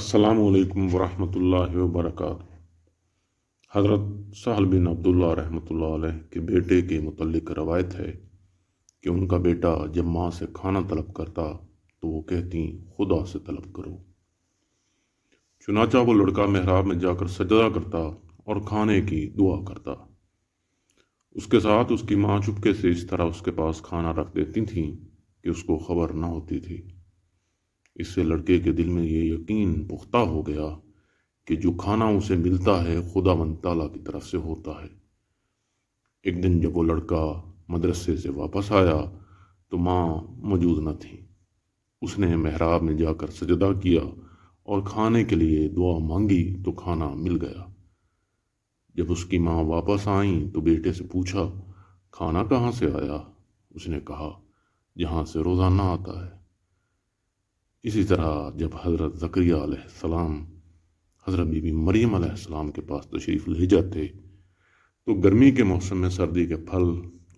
السلام علیکم ورحمۃ اللہ وبرکاتہ۔ حضرت سہل بن عبداللہ رحمۃ اللہ علیہ کے بیٹے کے متعلق روایت ہے کہ ان کا بیٹا جب ماں سے کھانا طلب کرتا تو وہ کہتی خدا سے طلب کرو۔ چنانچہ وہ لڑکا محراب میں جا کر سجدہ کرتا اور کھانے کی دعا کرتا۔ اس کے ساتھ اس کی ماں چپکے سے اس طرح اس کے پاس کھانا رکھ دیتی تھیں کہ اس کو خبر نہ ہوتی تھی۔ اس سے لڑکے کے دل میں یہ یقین پختہ ہو گیا کہ جو کھانا اسے ملتا ہے خداوند تعالیٰ کی طرف سے ہوتا ہے۔ ایک دن جب وہ لڑکا مدرسے سے واپس آیا تو ماں موجود نہ تھی۔ اس نے محراب میں جا کر سجدہ کیا اور کھانے کے لیے دعا مانگی تو کھانا مل گیا۔ جب اس کی ماں واپس آئیں تو بیٹے سے پوچھا کھانا کہاں سے آیا؟ اس نے کہا جہاں سے روزانہ آتا ہے۔ اسی طرح جب حضرت زکریا علیہ السلام حضرت بی بی مریم علیہ السلام کے پاس تشریف لے جاتے تو گرمی کے موسم میں سردی کے پھل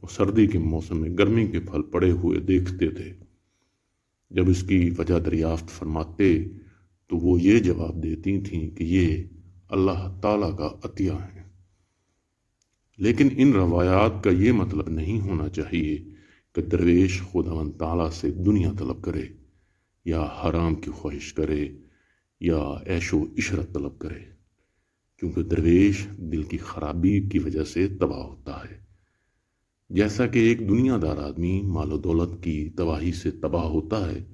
اور سردی کے موسم میں گرمی کے پھل پڑے ہوئے دیکھتے تھے۔ جب اس کی وجہ دریافت فرماتے تو وہ یہ جواب دیتی تھیں کہ یہ اللہ تعالیٰ کا عطیہ ہے۔ لیکن ان روایات کا یہ مطلب نہیں ہونا چاہیے کہ درویش خداوند تعالیٰ سے دنیا طلب کرے یا حرام کی خواہش کرے یا عیش و عشرت طلب کرے، کیونکہ درویش دل کی خرابی کی وجہ سے تباہ ہوتا ہے، جیسا کہ ایک دنیا دار آدمی مال و دولت کی تباہی سے تباہ ہوتا ہے۔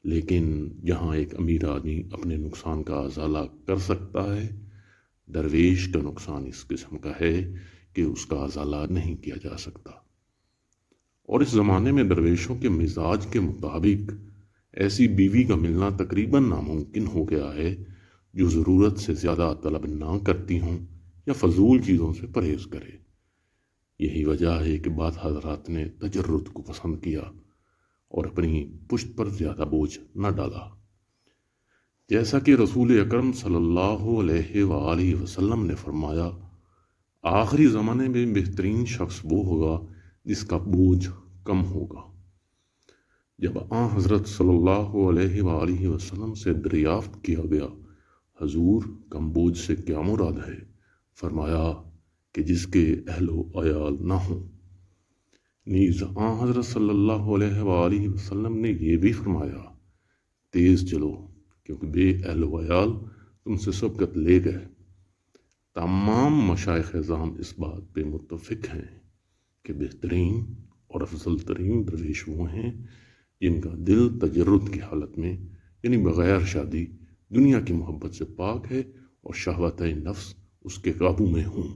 لیکن جہاں ایک امیر آدمی اپنے نقصان کا ازالہ کر سکتا ہے، درویش کا نقصان اس قسم کا ہے کہ اس کا ازالہ نہیں کیا جا سکتا۔ اور اس زمانے میں درویشوں کے مزاج کے مطابق ایسی بیوی کا ملنا تقریباً ناممکن ہو گیا ہے جو ضرورت سے زیادہ طلب نہ کرتی ہوں یا فضول چیزوں سے پرہیز کرے۔ یہی وجہ ہے کہ بعض حضرات نے تجرد کو پسند کیا اور اپنی پشت پر زیادہ بوجھ نہ ڈالا۔ جیسا کہ رسول اکرم صلی اللہ علیہ وآلہ وسلم نے فرمایا، آخری زمانے میں بہترین شخص وہ ہوگا جس کا بوجھ کم ہوگا۔ جب آن حضرت صلی اللہ علیہ وآلہ وسلم سے دریافت کیا گیا حضور کم بوجھ سے کیا مراد ہے، فرمایا کہ جس کے اہل و عیال نہ ہوں۔ نیز آن حضرت صلی اللہ علیہ وآلہ وسلم نے یہ بھی فرمایا تیز چلو کیونکہ بے اہل و عیال تم سے سبقت لے گئے۔ تمام مشائخ اعظام اس بات پہ متفق ہیں کہ بہترین اور افضل ترین درویش وہ ہیں جن کا دل تجرد کی حالت میں یعنی بغیر شادی دنیا کی محبت سے پاک ہے اور شہوات نفس اس کے قابو میں ہوں۔